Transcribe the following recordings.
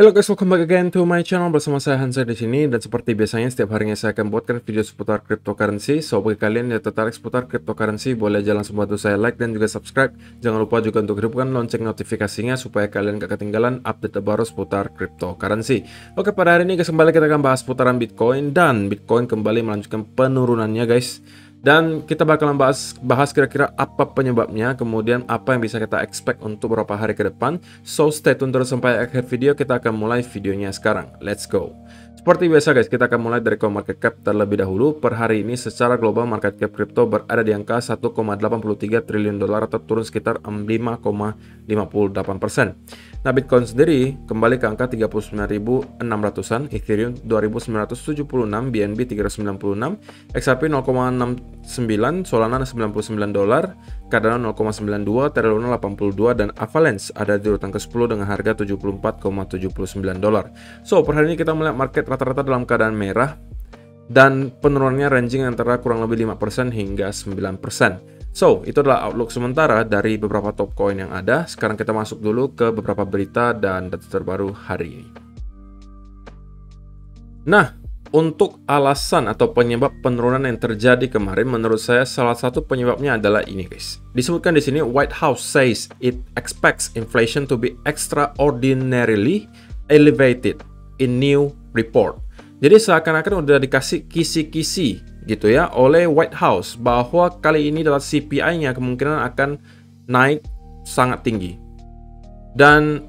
Halo guys, welcome back again to my channel. Bersama saya Hansa di sini, dan seperti biasanya setiap harinya saya akan buatkan video seputar cryptocurrency. So bagi kalian yang tertarik seputar cryptocurrency, boleh langsung bantu saya like dan juga subscribe. Jangan lupa juga untuk hidupkan lonceng notifikasinya supaya kalian gak ketinggalan update terbaru seputar cryptocurrency. Oke, pada hari ini guys, kembali kita akan bahas seputaran Bitcoin, dan Bitcoin kembali melanjutkan penurunannya guys. Dan kita bakalan bahas kira-kira apa penyebabnya, kemudian apa yang bisa kita expect untuk beberapa hari ke depan. So stay tune terus sampai akhir video. Kita akan mulai videonya sekarang. Let's go. Seperti biasa guys, kita akan mulai dari CoinMarketCap terlebih dahulu. Per hari ini secara global market cap crypto berada di angka 1,83 triliun dolar atau turun sekitar 5,58%. Nah, Bitcoin sendiri kembali ke angka 39.600-an, Ethereum 2.976, BNB 396, XRP 0,69, Solana 99 dolar, Cardano 0,92, Terra Luna 82, dan Avalanche ada di urutan ke-10 dengan harga 74,79 dolar. So, per hari ini kita melihat market rata-rata dalam keadaan merah, dan penurunannya ranging antara kurang lebih 5% hingga 9%. So, itu adalah outlook sementara dari beberapa top coin yang ada. Sekarang kita masuk dulu ke beberapa berita dan data terbaru hari ini. Nah, untuk alasan atau penyebab penurunan yang terjadi kemarin, menurut saya salah satu penyebabnya adalah ini guys. Disebutkan di sini, White House says it expects inflation to be extraordinarily elevated in new report. Jadi seakan-akan udah dikasih kisi-kisi gitu ya oleh White House bahwa kali ini data CPI-nya kemungkinan akan naik sangat tinggi. Dan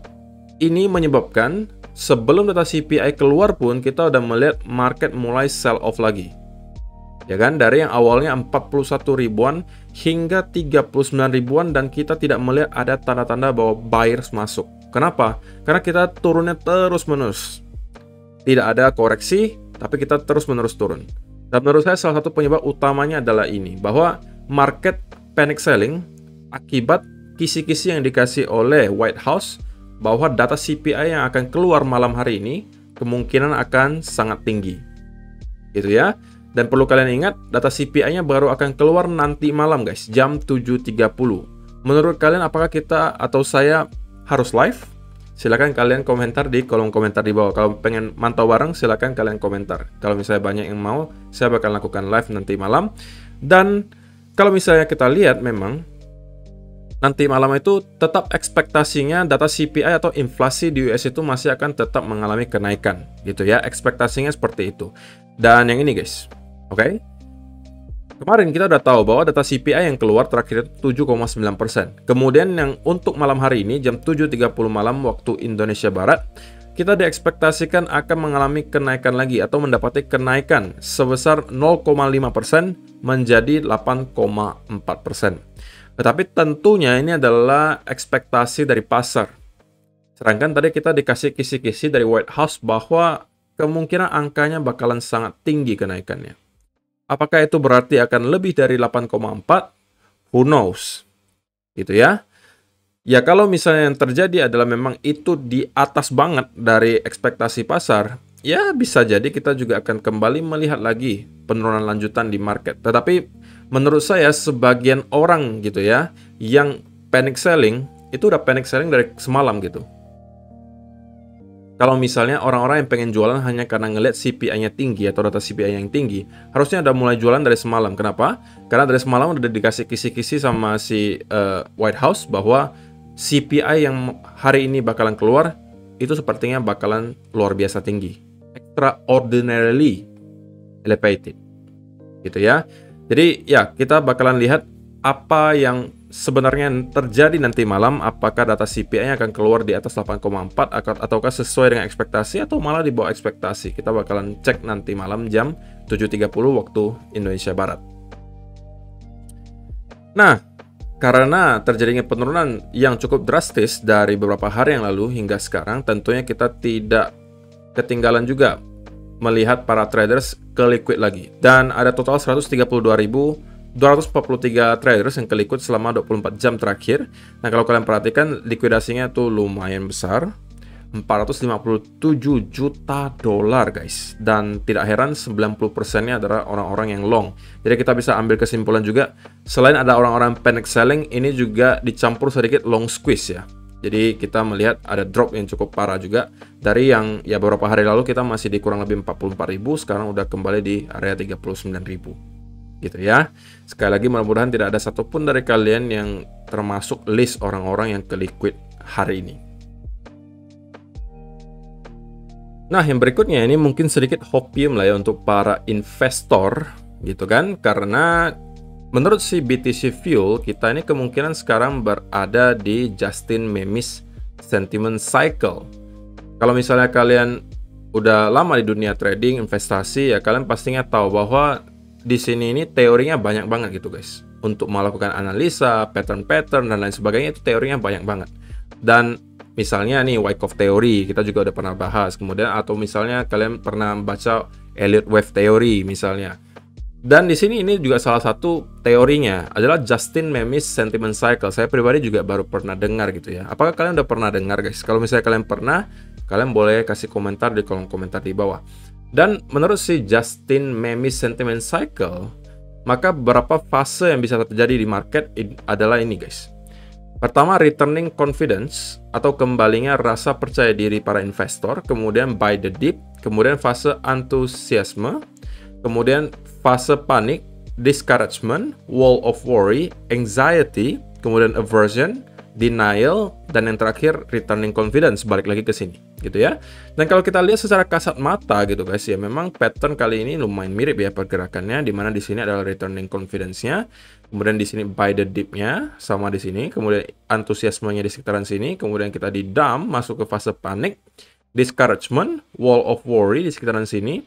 ini menyebabkan sebelum data CPI keluar pun kita udah melihat market mulai sell off lagi. Ya kan, dari yang awalnya 41 ribuan hingga 39 ribuan, dan kita tidak melihat ada tanda-tanda bahwa buyers masuk. Kenapa? Karena kita turunnya terus-menerus. Tidak ada koreksi, tapi kita terus-menerus turun. Dan menurut saya salah satu penyebab utamanya adalah ini, bahwa market panic selling akibat kisi-kisi yang dikasih oleh White House bahwa data CPI yang akan keluar malam hari ini kemungkinan akan sangat tinggi. Gitu ya. Dan perlu kalian ingat, data CPI-nya baru akan keluar nanti malam guys, jam 7.30. Menurut kalian apakah kita atau saya harus live? Silahkan kalian komentar di kolom komentar di bawah. Kalau pengen mantau bareng, silahkan kalian komentar. Kalau misalnya banyak yang mau, saya bakal lakukan live nanti malam. Dan kalau misalnya kita lihat, memang nanti malam itu tetap ekspektasinya data CPI atau inflasi di US itu masih akan tetap mengalami kenaikan. Gitu ya, ekspektasinya seperti itu. Dan yang ini guys, oke? Kemarin kita udah tahu bahwa data CPI yang keluar terakhir itu 7,9%. Kemudian yang untuk malam hari ini jam 7.30 malam waktu Indonesia Barat, kita diekspektasikan akan mengalami kenaikan lagi atau mendapati kenaikan sebesar 0,5% menjadi 8,4%. Tetapi tentunya ini adalah ekspektasi dari pasar. Sedangkan tadi kita dikasih kisi-kisi dari White House bahwa kemungkinan angkanya bakalan sangat tinggi kenaikannya. Apakah itu berarti akan lebih dari 8,4? Who knows? Gitu ya. Ya kalau misalnya yang terjadi adalah memang itu di atas banget dari ekspektasi pasar, ya bisa jadi kita juga akan kembali melihat lagi penurunan lanjutan di market. Tetapi menurut saya sebagian orang gitu ya, yang panic selling, itu udah panic selling dari semalam gitu. Kalau misalnya orang-orang yang pengen jualan hanya karena ngeliat CPI-nya tinggi atau data CPI yang tinggi, harusnya udah mulai jualan dari semalam. Kenapa? Karena dari semalam udah dikasih kisi-kisi sama si White House bahwa CPI yang hari ini bakalan keluar itu sepertinya bakalan luar biasa tinggi, extraordinarily elevated, gitu ya. Jadi ya kita bakalan lihat apa yang sebenarnya terjadi nanti malam, apakah data CPI-nya akan keluar di atas 8,4 ataukah sesuai dengan ekspektasi atau malah di bawah ekspektasi. Kita bakalan cek nanti malam jam 7.30 waktu Indonesia Barat. Nah, karena terjadinya penurunan yang cukup drastis dari beberapa hari yang lalu hingga sekarang, tentunya kita tidak ketinggalan juga melihat para traders ke liquid lagi. Dan ada total 132.243 traders yang ke-liquid selama 24 jam terakhir. Nah, kalau kalian perhatikan likuidasinya tuh lumayan besar, 457 juta dolar guys. Dan tidak heran 90%-nya adalah orang-orang yang long. Jadi kita bisa ambil kesimpulan juga, selain ada orang-orang panic selling, ini juga dicampur sedikit long squeeze ya. Jadi kita melihat ada drop yang cukup parah juga dari yang ya beberapa hari lalu kita masih di kurang lebih 44.000, sekarang udah kembali di area 39.000 gitu ya. Sekali lagi mudah-mudahan tidak ada satupun dari kalian yang termasuk list orang-orang yang ke liquid hari ini. Nah, yang berikutnya ini mungkin sedikit hopium lah ya untuk para investor gitu kan, karena menurut si BTC Fuel, kita ini kemungkinan sekarang berada di Justin Memis Sentiment Cycle. Kalau misalnya kalian udah lama di dunia trading, investasi, ya kalian pastinya tahu bahwa di sini ini teorinya banyak banget gitu guys. Untuk melakukan analisa, pattern-pattern, dan lain sebagainya, itu teorinya banyak banget. Dan misalnya nih Wyckoff Theory, kita juga udah pernah bahas. Kemudian atau misalnya kalian pernah baca Elliott Wave Theory misalnya. Dan di sini ini juga salah satu teorinya adalah Justin Memis Sentiment Cycle. Saya pribadi juga baru pernah dengar gitu ya. Apakah kalian udah pernah dengar guys? Kalau misalnya kalian pernah, kalian boleh kasih komentar di kolom komentar di bawah. Dan menurut si Justin Memis Sentiment Cycle, maka beberapa fase yang bisa terjadi di market adalah ini guys. Pertama, returning confidence atau kembalinya rasa percaya diri para investor, kemudian buy the dip, kemudian fase antusiasme, kemudian fase panik, discouragement, wall of worry, anxiety, kemudian aversion, denial, dan yang terakhir returning confidence, balik lagi ke sini gitu ya. Dan kalau kita lihat secara kasat mata gitu guys ya, memang pattern kali ini lumayan mirip ya pergerakannya, dimana di sini adalah returning confidence-nya, kemudian di sini buy the dip-nya sama di sini, kemudian antusiasmenya di sekitaran sini, kemudian kita di dump masuk ke fase panik, discouragement, wall of worry di sekitaran sini.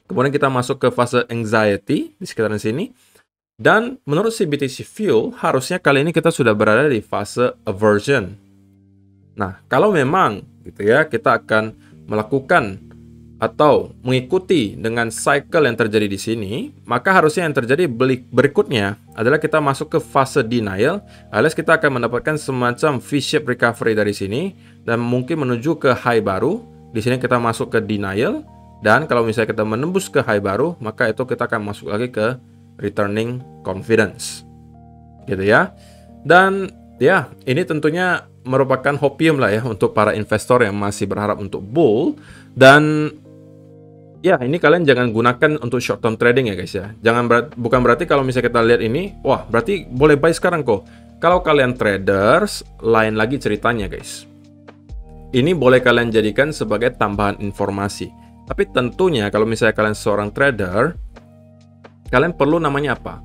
Kemudian kita masuk ke fase anxiety di sekitaran sini. Dan menurut si BTC Fuel, harusnya kali ini kita sudah berada di fase aversion. Nah, kalau memang gitu ya, kita akan melakukan atau mengikuti dengan cycle yang terjadi di sini, maka harusnya yang terjadi berikutnya adalah kita masuk ke fase denial, alias kita akan mendapatkan semacam V-shape recovery dari sini dan mungkin menuju ke high baru. Di sini kita masuk ke denial. Dan kalau misalnya kita menembus ke high baru, maka itu kita akan masuk lagi ke returning confidence. Gitu ya. Dan ya, ini tentunya merupakan hopium lah ya untuk para investor yang masih berharap untuk bull. Dan ya, ini kalian jangan gunakan untuk short term trading ya guys ya. Bukan berarti kalau misalnya kita lihat ini, wah berarti boleh buy sekarang kok. Kalau kalian traders, lain lagi ceritanya guys. Ini boleh kalian jadikan sebagai tambahan informasi. Tapi tentunya kalau misalnya kalian seorang trader, kalian perlu namanya apa?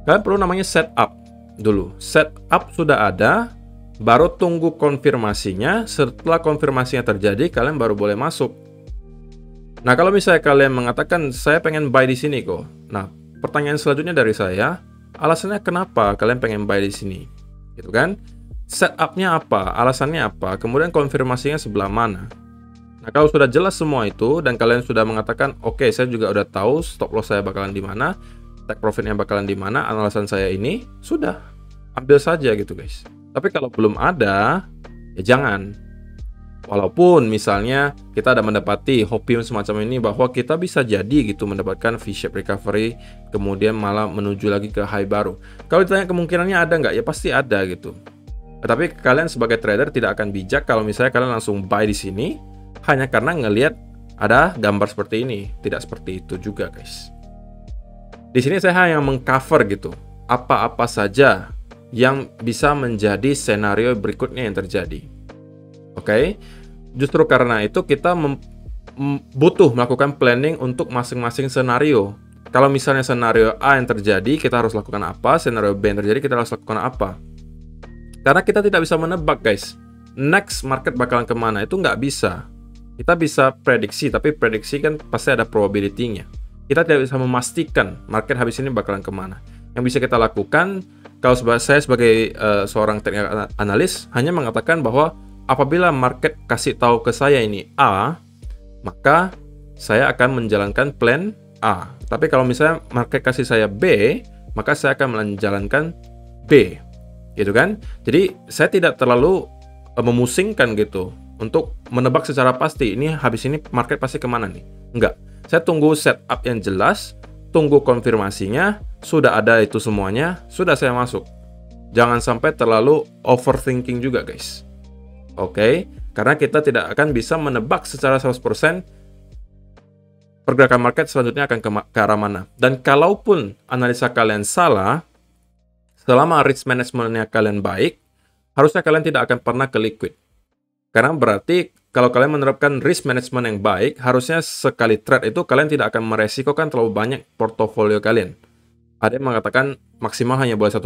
Kalian perlu namanya setup dulu. Setup sudah ada, baru tunggu konfirmasinya. Setelah konfirmasinya terjadi, kalian baru boleh masuk. Nah, kalau misalnya kalian mengatakan, saya pengen buy di sini kok. Nah, pertanyaan selanjutnya dari saya, alasannya kenapa kalian pengen buy di sini? Gitu kan? Setupnya apa? Alasannya apa? Kemudian konfirmasinya sebelah mana? Nah, kalau sudah jelas semua itu dan kalian sudah mengatakan, oke, saya juga udah tahu stop loss saya bakalan di mana, take profitnya bakalan di mana, alasan saya ini, sudah ambil saja gitu guys. Tapi kalau belum ada, ya jangan. Walaupun misalnya kita ada mendapati hopium semacam ini bahwa kita bisa jadi gitu mendapatkan V-shape recovery, kemudian malah menuju lagi ke high baru. Kalau ditanya kemungkinannya ada nggak? Ya pasti ada gitu. Tapi kalian sebagai trader tidak akan bijak kalau misalnya kalian langsung buy di sini hanya karena ngelihat ada gambar seperti ini. Tidak seperti itu juga guys. Di sini saya hanya mengcover gitu apa-apa saja yang bisa menjadi skenario berikutnya yang terjadi. Oke, justru karena itu kita butuh melakukan planning untuk masing-masing skenario. Kalau misalnya skenario A yang terjadi, kita harus lakukan apa? Skenario B yang terjadi, kita harus lakukan apa? Karena kita tidak bisa menebak guys, next market bakalan kemana, itu nggak bisa. Kita bisa prediksi, tapi prediksi kan pasti ada probability-nya. Kita tidak bisa memastikan market habis ini bakalan kemana. Yang bisa kita lakukan, kalau saya sebagai seorang technical analis, hanya mengatakan bahwa apabila market kasih tahu ke saya ini A, maka saya akan menjalankan plan A. Tapi kalau misalnya market kasih saya B, maka saya akan menjalankan B. Gitu kan? Jadi saya tidak terlalu memusingkan gitu untuk menebak secara pasti ini habis ini market pasti kemana nih. Enggak. Saya tunggu setup yang jelas, tunggu konfirmasinya, sudah ada itu semuanya, sudah saya masuk. Jangan sampai terlalu overthinking juga guys. Oke, karena kita tidak akan bisa menebak secara 100% pergerakan market selanjutnya akan ke arah mana. Dan kalaupun analisa kalian salah, selama risk management-nya kalian baik, harusnya kalian tidak akan pernah ke liquid. Karena berarti kalau kalian menerapkan risk management yang baik, harusnya sekali trade itu kalian tidak akan meresikokan terlalu banyak portofolio kalian. Ada yang mengatakan maksimal hanya boleh 1%.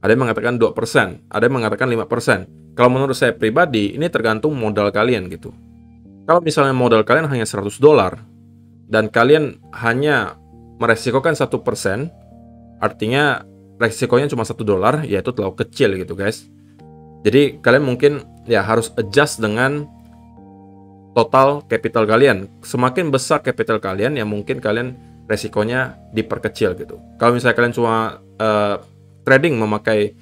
Ada yang mengatakan 2%. Ada yang mengatakan 5%. Kalau menurut saya pribadi, ini tergantung modal kalian gitu. Kalau misalnya modal kalian hanya $100, dan kalian hanya meresikokan 1%, artinya resikonya cuma $1, ya itu terlalu kecil gitu guys. Jadi kalian mungkin ya harus adjust dengan total capital kalian. Semakin besar capital kalian, ya mungkin kalian resikonya diperkecil gitu. Kalau misalnya kalian cuma trading memakai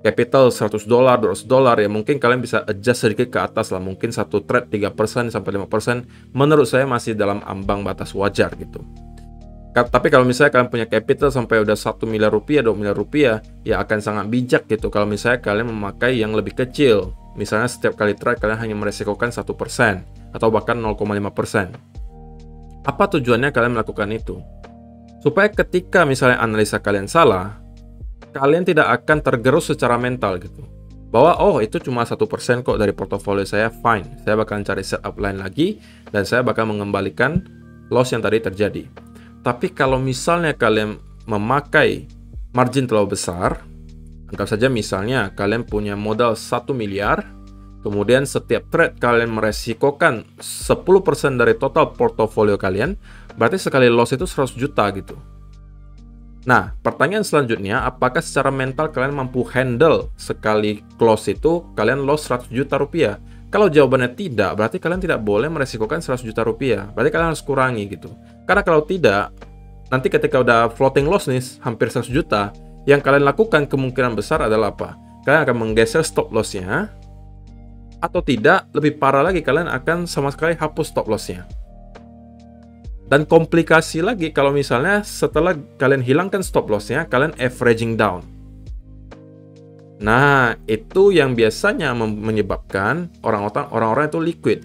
capital $100, $200, ya mungkin kalian bisa adjust sedikit ke atas lah. Mungkin satu trade 3% sampai 5%, menurut saya masih dalam ambang batas wajar gitu. Tapi kalau misalnya kalian punya capital sampai udah 1 miliar rupiah, 2 miliar rupiah, ya akan sangat bijak gitu kalau misalnya kalian memakai yang lebih kecil. Misalnya setiap kali trade kalian hanya meresikokan 1% atau bahkan 0,5%. Apa tujuannya kalian melakukan itu? Supaya ketika misalnya analisa kalian salah, kalian tidak akan tergerus secara mental gitu. Bahwa oh itu cuma 1% kok dari portofolio saya, fine. Saya bakal cari setup lain lagi dan saya bakal mengembalikan loss yang tadi terjadi. Tapi kalau misalnya kalian memakai margin terlalu besar, anggap saja misalnya kalian punya modal 1 miliar, kemudian setiap trade kalian meresikokan 10% dari total portofolio kalian, berarti sekali loss itu 100 juta gitu. Nah, pertanyaan selanjutnya, apakah secara mental kalian mampu handle sekali close itu kalian loss 100 juta rupiah? Kalau jawabannya tidak, berarti kalian tidak boleh meresikokan 100 juta rupiah. Berarti kalian harus kurangi gitu. Karena kalau tidak, nanti ketika udah floating loss nih, hampir 100 juta, yang kalian lakukan kemungkinan besar adalah apa? Kalian akan menggeser stop loss-nya, atau tidak, lebih parah lagi, kalian akan sama sekali hapus stop loss-nya. Dan komplikasi lagi kalau misalnya setelah kalian hilangkan stop loss-nya, kalian averaging down. Nah, itu yang biasanya menyebabkan orang-orang itu liquid.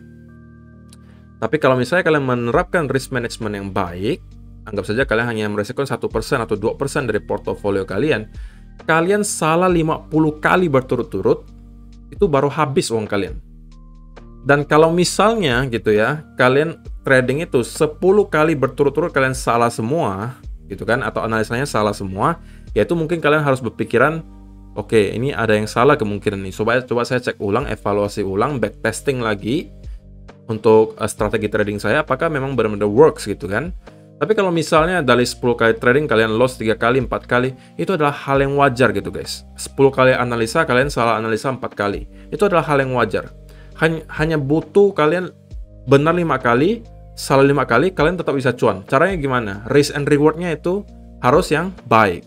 Tapi kalau misalnya kalian menerapkan risk management yang baik, anggap saja kalian hanya meresikokan 1% atau 2% dari portofolio kalian, kalian salah 50 kali berturut-turut, itu baru habis uang kalian. Dan kalau misalnya gitu ya, kalian trading itu 10 kali berturut-turut kalian salah semua, gitu kan, atau analisanya salah semua, yaitu mungkin kalian harus berpikiran, oke, ini ada yang salah kemungkinan nih. Coba saya cek ulang, evaluasi ulang, backtesting lagi untuk strategi trading saya, apakah memang benar-benar works gitu kan. Tapi kalau misalnya dari 10 kali trading kalian loss 3 kali, 4 kali, itu adalah hal yang wajar gitu guys. 10 kali analisa, kalian salah analisa 4 kali. Itu adalah hal yang wajar. Hanya butuh kalian benar 5 kali, salah 5 kali, kalian tetap bisa cuan. Caranya gimana? Risk and reward-nya itu harus yang baik.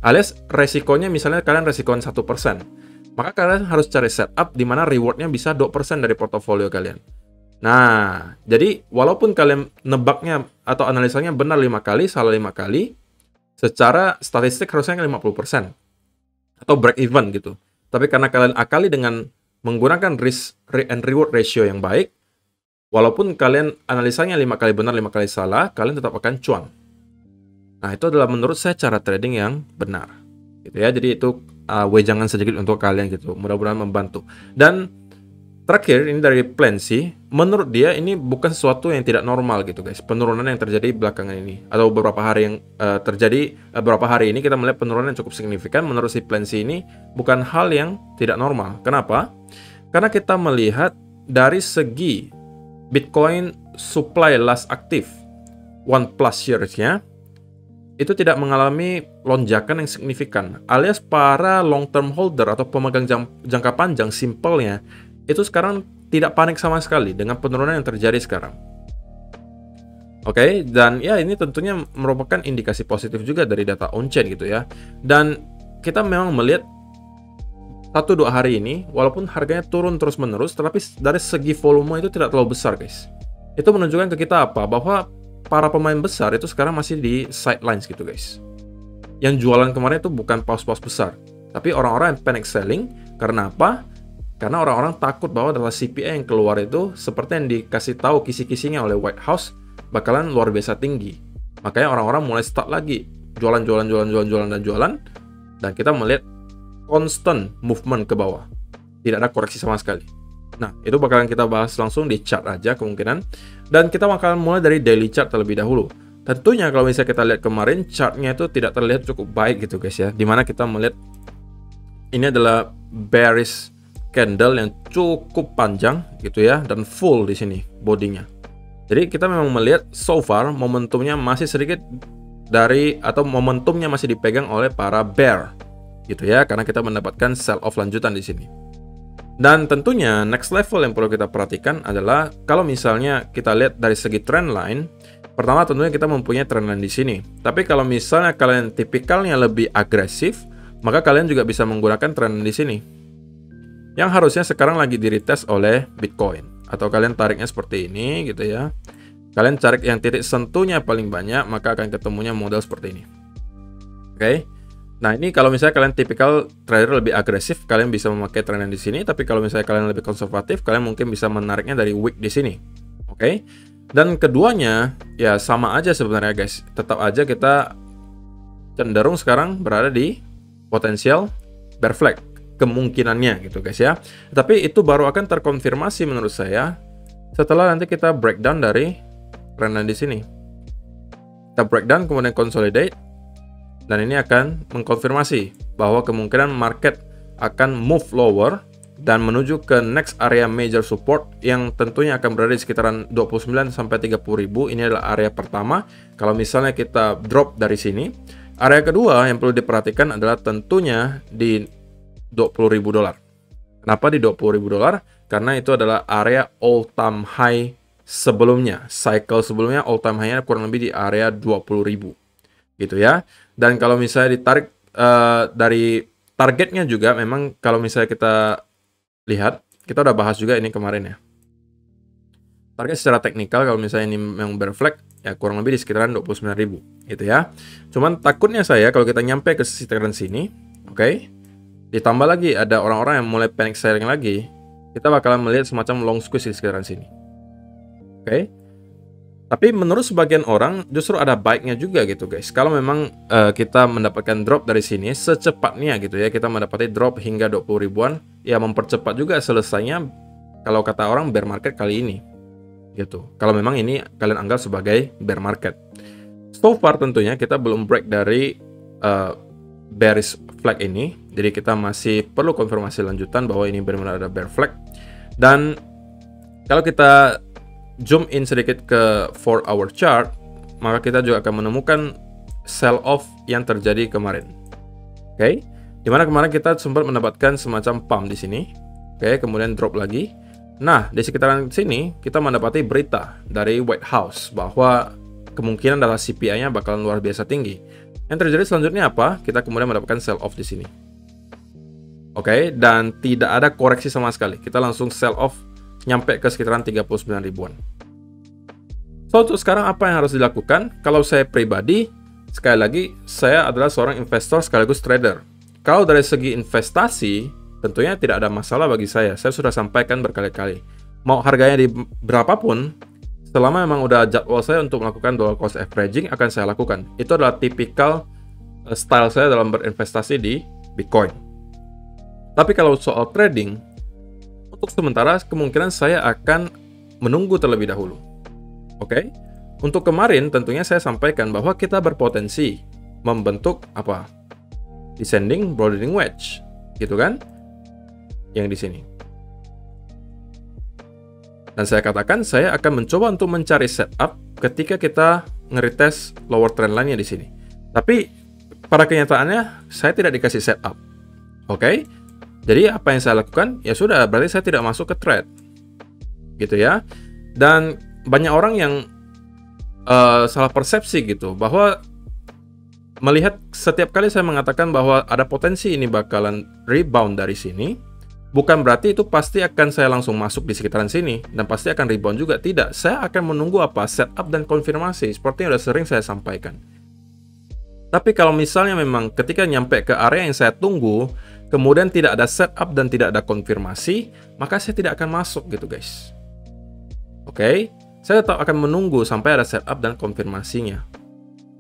Alias resikonya misalnya kalian resikokan 1%. Maka kalian harus cari setup di mana reward-nya bisa 2% dari portofolio kalian. Nah, jadi walaupun kalian nebaknya atau analisanya benar 5 kali, salah 5 kali, secara statistik harusnya 50%. Atau break even gitu. Tapi karena kalian akali dengan menggunakan risk and reward ratio yang baik, walaupun kalian analisanya 5 kali benar, 5 kali salah, kalian tetap akan cuan. Nah, itu adalah menurut saya cara trading yang benar. Gitu ya. Jadi itu wejangan sedikit untuk kalian gitu. Mudah-mudahan membantu. Dan terakhir, ini dari Plancy, menurut dia ini bukan sesuatu yang tidak normal gitu guys. Penurunan yang terjadi belakangan ini. Atau beberapa hari yang beberapa hari ini kita melihat penurunan yang cukup signifikan. Menurut si Plancy ini bukan hal yang tidak normal. Kenapa? Karena kita melihat dari segi Bitcoin supply last active 1+ years-nya itu tidak mengalami lonjakan yang signifikan. Alias para long term holder atau pemegang jangka panjang simpelnya itu sekarang tidak panik sama sekali dengan penurunan yang terjadi sekarang. Oke, dan ya ini tentunya merupakan indikasi positif juga dari data on-chain gitu ya. Dan kita memang melihat 1-2 hari ini, walaupun harganya turun terus-menerus, tetapi dari segi volume itu tidak terlalu besar guys. Itu menunjukkan ke kita apa? Bahwa para pemain besar itu sekarang masih di sidelines gitu guys. Yang jualan kemarin itu bukan paus-paus besar. Tapi orang-orang yang panic selling, karena apa? Karena orang-orang takut bahwa data CPI yang keluar itu seperti yang dikasih tahu kisi-kisinya oleh White House bakalan luar biasa tinggi. Makanya orang-orang mulai start lagi jualan, dan kita melihat constant movement ke bawah. Tidak ada koreksi sama sekali. Nah, itu bakalan kita bahas langsung di chart aja kemungkinan. Dan kita bakalan mulai dari daily chart terlebih dahulu. Tentunya kalau misalnya kita lihat kemarin, chartnya itu tidak terlihat cukup baik gitu guys ya. Dimana kita melihat ini adalah bearish candle yang cukup panjang gitu ya, dan full di sini bodinya. Jadi kita memang melihat so far momentumnya masih sedikit momentumnya masih dipegang oleh para bear gitu ya, karena kita mendapatkan sell off lanjutan di sini. Dan tentunya next level yang perlu kita perhatikan adalah kalau misalnya kita lihat dari segi trend line, pertama tentunya kita mempunyai trend line di sini. Tapi kalau misalnya kalian tipikalnya lebih agresif, maka kalian juga bisa menggunakan trend line di sini. Yang harusnya sekarang lagi di-retest oleh Bitcoin. Atau kalian tariknya seperti ini gitu ya. Kalian cari yang titik sentuhnya paling banyak, maka akan ketemunya model seperti ini. Oke. Nah, ini kalau misalnya kalian tipikal trader lebih agresif, kalian bisa memakai trend line di sini. Tapi kalau misalnya kalian lebih konservatif, kalian mungkin bisa menariknya dari wick di sini. Oke. Dan keduanya ya sama aja sebenarnya guys. Tetap aja kita cenderung sekarang berada di potensial bear flag kemungkinannya gitu guys ya. Tapi itu baru akan terkonfirmasi menurut saya setelah nanti kita breakdown dari trend line di sini. Kita breakdown kemudian consolidate, dan ini akan mengkonfirmasi bahwa kemungkinan market akan move lower dan menuju ke next area major support yang tentunya akan berada di sekitaran 29 sampai 30.000. Ini adalah area pertama. Kalau misalnya kita drop dari sini, area kedua yang perlu diperhatikan adalah tentunya di $20.000. Kenapa di $20.000? Karena itu adalah area all time high sebelumnya. Cycle sebelumnya all time high-nya kurang lebih di area 20.000. Gitu ya. Dan kalau misalnya ditarik dari targetnya juga, memang kalau misalnya kita lihat, kita udah bahas juga ini kemarin ya. Target secara teknikal kalau misalnya ini memang bear flag, ya kurang lebih di sekitaran 29.000 gitu ya. Cuman takutnya saya kalau kita nyampe ke sekitaran sini, oke, ditambah lagi ada orang-orang yang mulai panic selling lagi, kita bakalan melihat semacam long squeeze di sekitaran sini. Oke. Tapi menurut sebagian orang justru ada baiknya juga gitu guys. Kalau memang kita mendapatkan drop dari sini secepatnya gitu ya, kita mendapati drop hingga 20 ribuan, ya mempercepat juga selesainya kalau kata orang bear market kali ini. Gitu. Kalau memang ini kalian anggap sebagai bear market. So far tentunya kita belum break dari bearish flag ini, jadi kita masih perlu konfirmasi lanjutan bahwa ini benar-benar ada bear flag. Dan kalau kita zoom in sedikit ke 4-hour chart, maka kita juga akan menemukan sell off yang terjadi kemarin. Oke, dimana kemarin kita sempat mendapatkan semacam pump di sini. Oke, kemudian drop lagi. Nah, di sekitaran sini kita mendapati berita dari White House bahwa kemungkinan data CPI-nya bakalan luar biasa tinggi. Yang terjadi selanjutnya apa? Kita kemudian mendapatkan sell off di sini. Oke, dan tidak ada koreksi sama sekali. Kita langsung sell off nyampe ke sekitaran 39 ribuan. So, untuk sekarang apa yang harus dilakukan? Kalau saya pribadi, sekali lagi, saya adalah seorang investor sekaligus trader. Kalau dari segi investasi, tentunya tidak ada masalah bagi saya. Saya sudah sampaikan berkali-kali. Mau harganya di berapapun, selama memang udah jadwal saya untuk melakukan dollar cost averaging, akan saya lakukan. Itu adalah tipikal style saya dalam berinvestasi di Bitcoin. Tapi kalau soal trading, untuk sementara kemungkinan saya akan menunggu terlebih dahulu. Oke? Untuk kemarin tentunya saya sampaikan bahwa kita berpotensi membentuk apa? Descending broadening wedge, gitu kan? Yang di sini. Dan saya katakan saya akan mencoba untuk mencari setup ketika kita nge-retest lower trend line-nya di sini. Tapi pada kenyataannya saya tidak dikasih setup. Oke? Jadi apa yang saya lakukan? Ya sudah, berarti saya tidak masuk ke trade. Gitu ya. Dan banyak orang yang salah persepsi gitu, bahwa melihat setiap kali saya mengatakan bahwa ada potensi ini bakalan rebound dari sini, bukan berarti itu pasti akan saya langsung masuk di sekitaran sini dan pasti akan rebound juga. Tidak, saya akan menunggu apa? Setup dan konfirmasi, seperti yang sudah sering saya sampaikan. Tapi kalau misalnya memang ketika nyampe ke area yang saya tunggu, kemudian tidak ada setup dan tidak ada konfirmasi, maka saya tidak akan masuk gitu guys. Oke, saya tetap akan menunggu sampai ada setup dan konfirmasinya.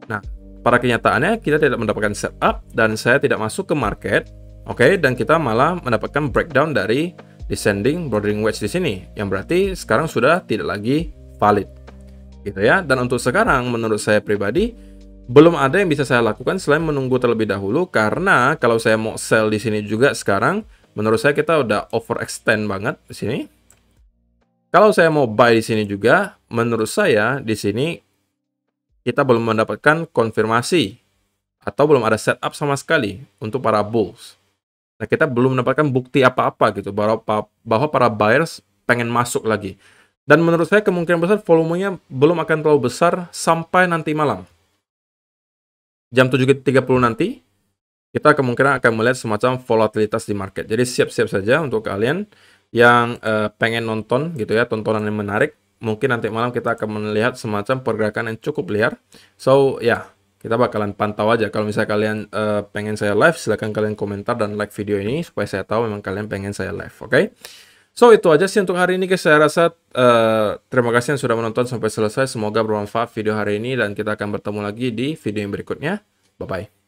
Nah, pada kenyataannya kita tidak mendapatkan setup dan saya tidak masuk ke market. Oke, dan kita malah mendapatkan breakdown dari descending bordering wedge di sini, yang berarti sekarang sudah tidak lagi valid. Gitu ya. Dan untuk sekarang menurut saya pribadi belum ada yang bisa saya lakukan selain menunggu terlebih dahulu, karena kalau saya mau sell di sini juga sekarang, menurut saya kita udah overextend banget di sini. Kalau saya mau buy di sini juga, menurut saya di sini kita belum mendapatkan konfirmasi atau belum ada setup sama sekali untuk para bulls. Nah, kita belum mendapatkan bukti apa-apa gitu bahwa para buyers pengen masuk lagi. Dan menurut saya kemungkinan besar volumenya belum akan terlalu besar sampai nanti malam. Jam 7.30 nanti, kita kemungkinan akan melihat semacam volatilitas di market. Jadi siap-siap saja untuk kalian yang pengen nonton gitu ya, tontonan yang menarik. Mungkin nanti malam kita akan melihat semacam pergerakan yang cukup liar. So, ya, kita bakalan pantau aja. Kalau misalnya kalian pengen saya live, silahkan kalian komentar dan like video ini supaya saya tahu memang kalian pengen saya live, oke? So, itu aja sih untuk hari ini guys. Saya rasa terima kasih yang sudah menonton sampai selesai. Semoga bermanfaat video hari ini dan kita akan bertemu lagi di video yang berikutnya. Bye-bye.